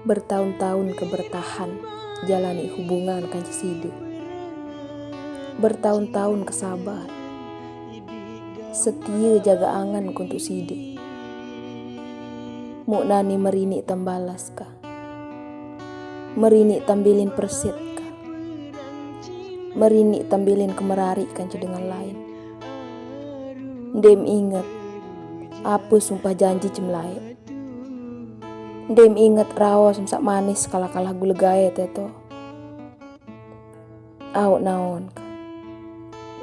Bertahun-tahun kebertahan jalani hubungan kanci sidi. Bertahun-tahun kesabar, setia jaga angan untuk sidi. Muk nani merini tambalas ka, merini tambilin persit ka, merini tambilin kemerari kanci dengan lain. Dem ingat apa sumpah janji cemlai. Dem ingat rawa sumsak manis kala-kala gula gaya teto. Awak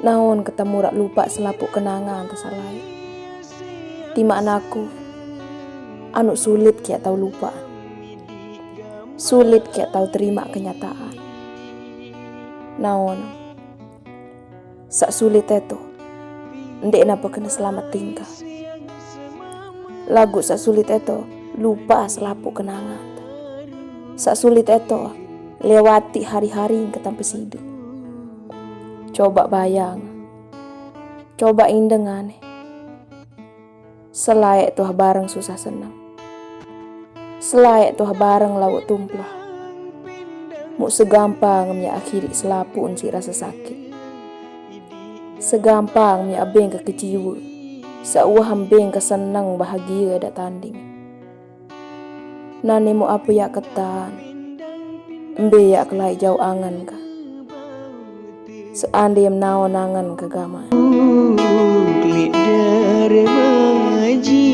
naon ketemu rak lupa selapuk kenangan tersalai. Tima anakku, anu sulit kia tahu lupa. Sulit kia tahu terima kenyataan. Naon, sak sulit teto, ndek napa kena selamat tingkah. Lagu sak sulit teto, lupa selapuk kenangan. Sak sulit itu lewati hari-hari ke tanpa sidu. Coba bayang, coba indengan. Selayak tuh bareng susah senang, selayak tuh bareng lawak tumplah. Muk segampang mnya akhiri selapuk unsi rasa sakit. Segampang mnya abeng kekeciwa, sauah ambeng kesenang bahagia ada tanding. Nani mu apa ya ketan, embe ya kelai jauh angan ka. Seandainya naon angan kegaman. Lidah remaji.